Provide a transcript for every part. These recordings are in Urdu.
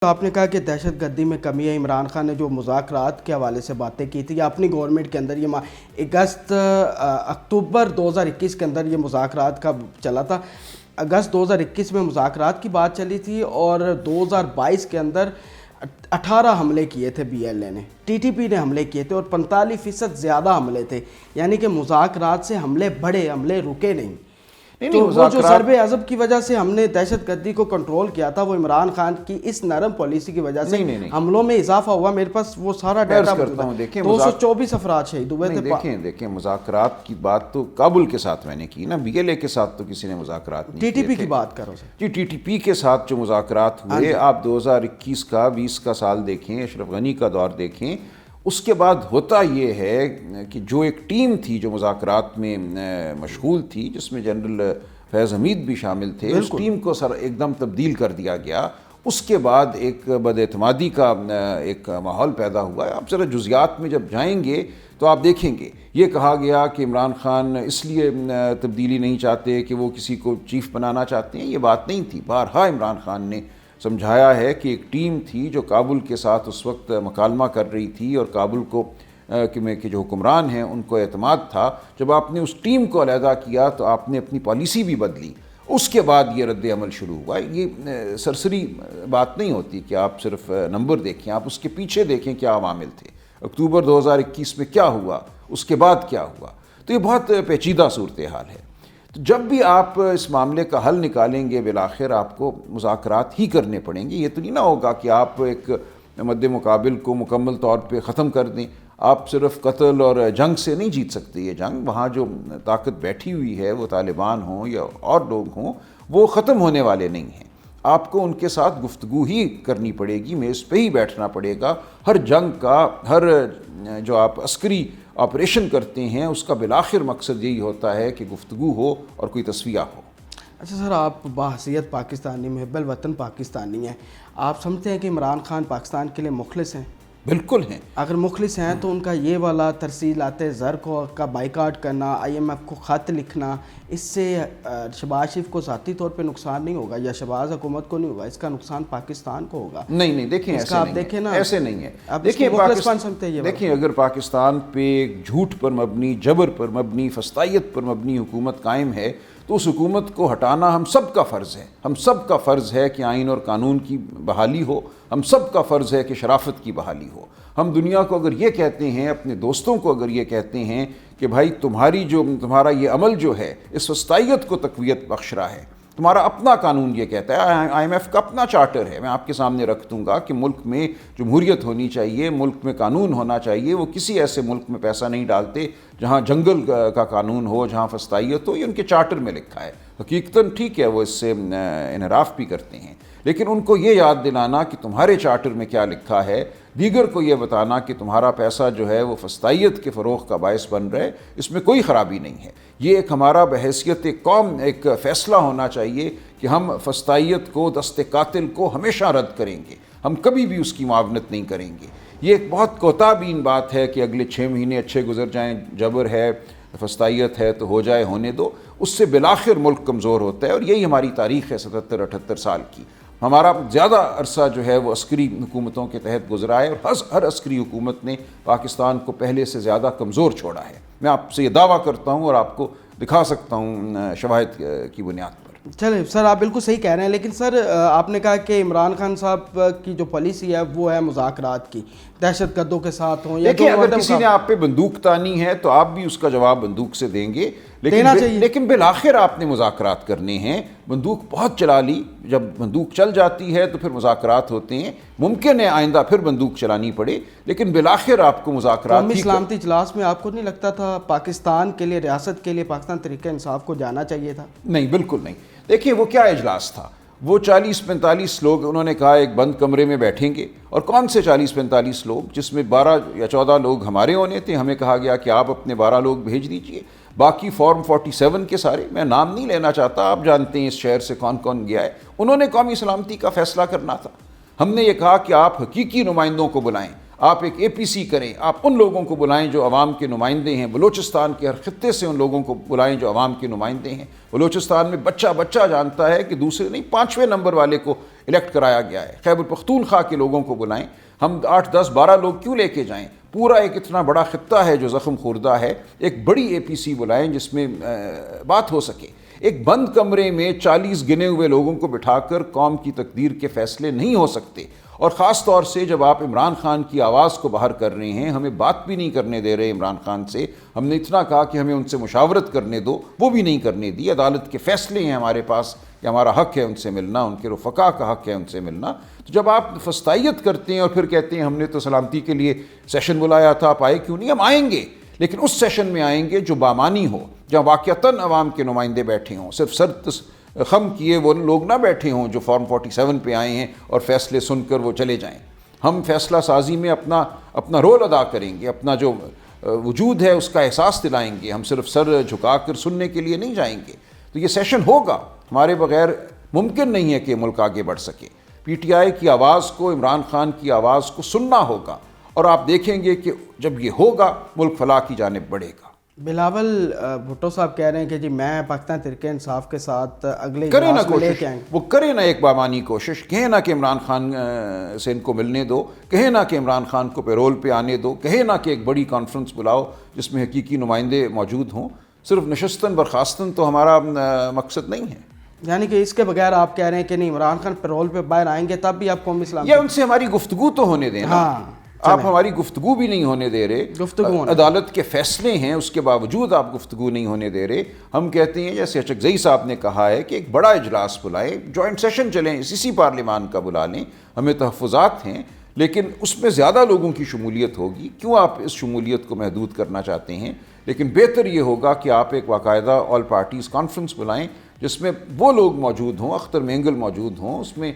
آپ نے کہا کہ دہشت گردی میں کمی ہے. عمران خان نے جو مذاکرات کے حوالے سے باتیں کی تھی یا اپنی گورنمنٹ کے اندر یہ اکتوبر 2021 کے اندر یہ مذاکرات کا چلا تھا. اگست 2021 میں مذاکرات کی بات چلی تھی اور 2022 کے اندر 18 حملے کیے تھے بی ایل اے نے, ٹی ٹی پی نے حملے کیے تھے اور 45% زیادہ حملے تھے. یعنی کہ مذاکرات سے حملے بڑھے, حملے رکے نہیں. تو وہ جو ضرب عضب کی وجہ سے ہم نے دہشت گردی کو کنٹرول کیا تھا, وہ عمران خان کی اس نرم پالیسی کی وجہ سے حملوں میں اضافہ ہوا. میرے پاس وہ سارا ڈیٹا کرتا ہوں. دیکھیں 224 افراد شہید ہوئے تھے. دیکھیں مذاکرات کی بات تو کابل کے ساتھ میں نے کی نا, بی ایل اے کے ساتھ تو کسی نے مذاکرات نہیں. ٹی ٹی پی کی بات کرو سر. جی ٹی ٹی پی کے ساتھ جو مذاکرات ہوئے, آپ 2021 کا 20 کا سال دیکھیں, اشرف غنی کا دور دیکھیں, اس کے بعد ہوتا یہ ہے کہ جو ایک ٹیم تھی جو مذاکرات میں مشغول تھی, جس میں جنرل فیض حمید بھی شامل تھے, اس ٹیم کو ایک دم تبدیل کر دیا گیا. اس کے بعد ایک بد اعتمادی کا ایک ماحول پیدا ہوا ہے. آپ ذرا جزیات میں جب جائیں گے تو آپ دیکھیں گے, یہ کہا گیا کہ عمران خان اس لیے تبدیلی نہیں چاہتے کہ وہ کسی کو چیف بنانا چاہتے ہیں. یہ بات نہیں تھی. بارہا عمران خان نے سمجھایا ہے کہ ایک ٹیم تھی جو کابل کے ساتھ اس وقت مکالمہ کر رہی تھی اور کابل کو کہ جو حکمران ہیں ان کو اعتماد تھا. جب آپ نے اس ٹیم کو علیحدہ کیا تو آپ نے اپنی پالیسی بھی بدلی. اس کے بعد یہ رد عمل شروع ہوا. یہ سرسری بات نہیں ہوتی کہ آپ صرف نمبر دیکھیں, آپ اس کے پیچھے دیکھیں کیا عوامل تھے, اکتوبر 2021 میں کیا ہوا, اس کے بعد کیا ہوا. تو یہ بہت پیچیدہ صورتحال ہے. تو جب بھی آپ اس معاملے کا حل نکالیں گے, بالآخر آپ کو مذاکرات ہی کرنے پڑیں گے. یہ تو نہیں نہ ہوگا کہ آپ ایک مد مقابل کو مکمل طور پہ ختم کر دیں. آپ صرف قتل اور جنگ سے نہیں جیت سکتے یہ جنگ. وہاں جو طاقت بیٹھی ہوئی ہے, وہ طالبان ہوں یا اور لوگ ہوں, وہ ختم ہونے والے نہیں ہیں. آپ کو ان کے ساتھ گفتگو ہی کرنی پڑے گی, میز پہ ہی بیٹھنا پڑے گا. ہر جنگ کا, ہر جو آپ عسکری آپریشن کرتے ہیں, اس کا بالآخر مقصد یہی ہوتا ہے کہ گفتگو ہو اور کوئی تصفیہ ہو. اچھا سر, آپ بحیثیت پاکستانی, محب الوطن پاکستانی ہیں, آپ سمجھتے ہیں کہ عمران خان پاکستان کے لیے مخلص ہیں؟ بالکل ہیں. اگر مخلص ہیں تو ان کا یہ والا ترسیلات زر کا بائیکاٹ کرنا, آئی ایم ایف کو خط لکھنا, اس سے شہباز شریف کو ذاتی طور پہ نقصان نہیں ہوگا یا شہباز حکومت کو نہیں ہوگا, اس کا نقصان پاکستان کو ہوگا؟ نہیں دیکھیں ایسے نہیں ہے. دیکھیں اگر پاکستان پہ جھوٹ پر مبنی, جبر پر مبنی, فسطائیت پر مبنی حکومت قائم ہے تو اس حکومت کو ہٹانا ہم سب کا فرض ہے. ہم سب کا فرض ہے کہ آئین اور قانون کی بحالی ہو. ہم سب کا فرض ہے کہ شرافت کی بحالی ہو. ہم دنیا کو اگر یہ کہتے ہیں, اپنے دوستوں کو اگر یہ کہتے ہیں کہ بھائی تمہارا یہ عمل جو ہے اس فسطائیت کو تقویت بخش رہا ہے, تمہارا اپنا قانون یہ کہتا ہے, آئی ایم ایف کا اپنا چارٹر ہے, میں آپ کے سامنے رکھ دوں گا کہ ملک میں جمہوریت ہونی چاہیے, ملک میں قانون ہونا چاہیے. وہ کسی ایسے ملک میں پیسہ نہیں ڈالتے جہاں جنگل کا قانون ہو, جہاں فسطائیت ہو. یہ ان کے چارٹر میں لکھا ہے. حقیقتاً ٹھیک ہے وہ اس سے انحراف بھی کرتے ہیں, لیکن ان کو یہ یاد دلانا کہ تمہارے چارٹر میں کیا لکھا ہے, دیگر کو یہ بتانا کہ تمہارا پیسہ جو ہے وہ فسطائیت کے فروغ کا باعث بن رہا ہے, اس میں کوئی خرابی نہیں ہے. یہ ایک ہمارا بحیثیت ایک قوم ایک فیصلہ ہونا چاہیے کہ ہم فسطائیت کو, دست قاتل کو ہمیشہ رد کریں گے. ہم کبھی بھی اس کی معاونت نہیں کریں گے. یہ ایک بہت کوتاہ بین بات ہے کہ اگلے 6 مہینے اچھے گزر جائیں, جبر ہے, فسطائیت ہے تو ہو جائے, ہونے دو. اس سے بالآخر ملک کمزور ہوتا ہے. اور یہی ہماری تاریخ ہے 77-78 سال کی. ہمارا زیادہ عرصہ جو ہے وہ عسکری حکومتوں کے تحت گزرا ہے, اور ہر عسکری حکومت نے پاکستان کو پہلے سے زیادہ کمزور چھوڑا ہے. میں آپ سے یہ دعویٰ کرتا ہوں اور آپ کو دکھا سکتا ہوں شواہد کی بنیاد پر. چلیں سر, آپ بالکل صحیح کہہ رہے ہیں, لیکن سر آپ نے کہا کہ عمران خان صاحب کی جو پالیسی ہے وہ ہے مذاکرات کی, دہشت گردوں کے ساتھ ہوں. دیکھیں اگر کسی نے آپ پہ بندوق تانی ہے تو آپ بھی اس کا جواب بندوق سے دیں گے, لیکن بالآخر آپ نے مذاکرات کرنے ہیں. بندوق بہت چلا لی, جب بندوق چل جاتی ہے تو پھر مذاکرات ہوتے ہیں. ممکن ہے آئندہ پھر بندوق چلانی پڑے, لیکن بالآخر آپ کو مذاکرات. قومی سلامتی اجلاس میں آپ کو نہیں لگتا تھا پاکستان کے لیے, ریاست کے لیے پاکستان تحریک انصاف کو جانا چاہیے تھا؟ نہیں, بالکل نہیں. دیکھیں وہ کیا اجلاس تھا, وہ 40-45 لوگ انہوں نے کہا ایک بند کمرے میں بیٹھیں گے, اور کون سے 40-45 لوگ, جس میں 12 یا 14 لوگ ہمارے ہونے تھے. ہمیں کہا گیا کہ آپ اپنے 12 لوگ بھیج دیجئے, باقی فارم 47 کے سارے, میں نام نہیں لینا چاہتا, آپ جانتے ہیں اس شہر سے کون کون گیا ہے. انہوں نے قومی سلامتی کا فیصلہ کرنا تھا. ہم نے یہ کہا کہ آپ حقیقی نمائندوں کو بلائیں, آپ ایک اے پی سی کریں, آپ ان لوگوں کو بلائیں جو عوام کے نمائندے ہیں. بلوچستان کے ہر خطے سے ان لوگوں کو بلائیں جو عوام کے نمائندے ہیں. بلوچستان میں بچہ جانتا ہے کہ دوسرے نہیں 5ویں نمبر والے کو الیکٹ کرایا گیا ہے، خیبر پختونخوا کے لوگوں کو بلائیں، ہم 8 10 12 لوگ کیوں لے کے جائیں؟ پورا ایک اتنا بڑا خطہ ہے جو زخم خوردہ ہے، ایک بڑی اے پی سی بلائیں جس میں بات ہو سکے۔ ایک بند کمرے میں 40 گنے ہوئے لوگوں کو بٹھا کر قوم کی تقدیر کے فیصلے نہیں ہو سکتے، اور خاص طور سے جب آپ عمران خان کی آواز کو باہر کر رہے ہیں، ہمیں بات بھی نہیں کرنے دے رہے عمران خان سے، ہم نے اتنا کہا کہ ہمیں ان سے مشاورت کرنے دو، وہ بھی نہیں کرنے دی، عدالت کے فیصلے ہیں ہمارے پاس کہ ہمارا حق ہے ان سے ملنا، ان کے رفقا کا حق ہے ان سے ملنا۔ تو جب آپ فسطائیت کرتے ہیں اور پھر کہتے ہیں ہم نے تو سلامتی کے لیے سیشن بلایا تھا، آپ آئے کیوں نہیں؟ ہم آئیں گے، لیکن اس سیشن میں آئیں گے جو بامانی ہو، جہاں واقعتاً عوام کے نمائندے بیٹھے ہوں، صرف سر خم کیے وہ لوگ نہ بیٹھے ہوں جو فارم 47 پہ آئے ہیں اور فیصلے سن کر وہ چلے جائیں۔ ہم فیصلہ سازی میں اپنا رول ادا کریں گے، اپنا جو وجود ہے اس کا احساس دلائیں گے، ہم صرف سر جھکا کر سننے کے لیے نہیں جائیں گے۔ تو یہ سیشن ہوگا، ہمارے بغیر ممکن نہیں ہے کہ ملک آگے بڑھ سکے۔ پی ٹی آئی کی آواز کو، عمران خان کی آواز کو سننا ہوگا، اور آپ دیکھیں گے کہ جب یہ ہوگا ملک فلاح کی جانب بڑھے گا۔ بلاول بھٹو صاحب کہہ رہے ہیں کہ جی میں پاکستان تحریک انصاف کے ساتھ اگلے کریں نا اجلاس میں لے کوشش، کے آئیں گے۔ وہ کریں نا ایک بامانی کوشش، کہیں نہ کہ عمران خان سے ان کو ملنے دو، کہیں نہ کہ عمران خان کو پیرول پہ آنے دو، کہیں نہ کہ ایک بڑی کانفرنس بلاؤ جس میں حقیقی نمائندے موجود ہوں۔ صرف نشستن برخاستن تو ہمارا مقصد نہیں ہے۔ یعنی کہ اس کے بغیر آپ کہہ رہے ہیں کہ نہیں، عمران خان پیرول پہ باہر آئیں گے تب بھی آپ قومی اسلام یا ان سے ہماری گفتگو تو ہونے دیں نا۔ ہاں، آپ ہماری گفتگو بھی نہیں ہونے دے رہے، گفتگو عدالت کے فیصلے ہیں اس کے باوجود آپ گفتگو نہیں ہونے دے رہے۔ ہم کہتے ہیں جیسے اچکزئی صاحب نے کہا ہے کہ ایک بڑا اجلاس بلائیں، جوائنٹ سیشن چلیں، اسی پارلیمان کا بلا لیں، ہمیں تحفظات ہیں لیکن اس میں زیادہ لوگوں کی شمولیت ہوگی، کیوں آپ اس شمولیت کو محدود کرنا چاہتے ہیں؟ لیکن بہتر یہ ہوگا کہ آپ ایک باقاعدہ آل پارٹیز کانفرنس بلائیں جس میں وہ لوگ موجود ہوں، اختر مینگل موجود ہوں، اس میں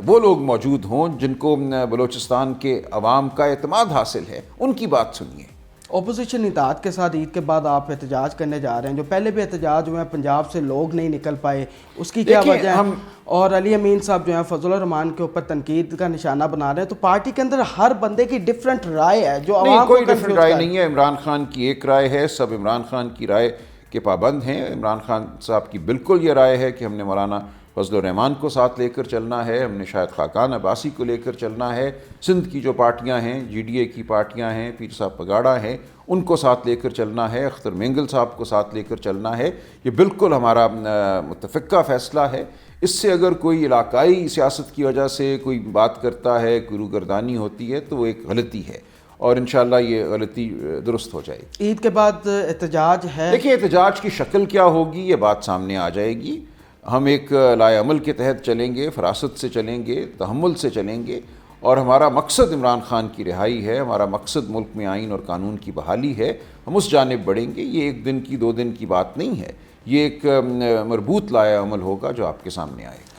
وہ لوگ موجود ہوں جن کو بلوچستان کے عوام کا اعتماد حاصل ہے، ان کی بات سنیے۔ اپوزیشن اطاعت کے ساتھ عید کے بعد آپ احتجاج کرنے جا رہے ہیں، جو پہلے بھی احتجاج ہوئے ہیں پنجاب سے لوگ نہیں نکل پائے، اس کی کیا وجہ ہے؟ اور علی امین صاحب جو ہیں فضل الرحمان کے اوپر تنقید کا نشانہ بنا رہے ہیں، تو پارٹی کے اندر ہر بندے کی ڈیفرنٹ رائے ہے جو عوام کو کوئی ڈیفرنٹ رائے نہیں ہے، عمران خان کی ایک رائے ہے، سب عمران خان کی رائے کے پابند ہیں۔ عمران خان صاحب کی بالکل یہ رائے ہے کہ ہم نے مولانا فضل الرحمان کو ساتھ لے کر چلنا ہے، ہم نے شاہد خاقان عباسی کو لے کر چلنا ہے، سندھ کی جو پارٹیاں ہیں، جی ڈی اے کی پارٹیاں ہیں، پیر صاحب پگاڑا ہیں، ان کو ساتھ لے کر چلنا ہے، اختر مینگل صاحب کو ساتھ لے کر چلنا ہے۔ یہ بالکل ہمارا متفقہ فیصلہ ہے۔ اس سے اگر کوئی علاقائی سیاست کی وجہ سے کوئی بات کرتا ہے، کوئی روگردانی ہوتی ہے تو وہ ایک غلطی ہے، اور انشاءاللہ یہ غلطی درست ہو جائے گی۔ عید کے بعد احتجاج ہے، دیکھیں احتجاج کی شکل کیا ہوگی یہ بات سامنے آ جائے گی۔ ہم ایک لائے عمل کے تحت چلیں گے، فراست سے چلیں گے، تحمل سے چلیں گے، اور ہمارا مقصد عمران خان کی رہائی ہے، ہمارا مقصد ملک میں آئین اور قانون کی بحالی ہے، ہم اس جانب بڑھیں گے۔ یہ ایک دن کی 2 دن کی بات نہیں ہے، یہ ایک مربوط لائے عمل ہوگا جو آپ کے سامنے آئے گا۔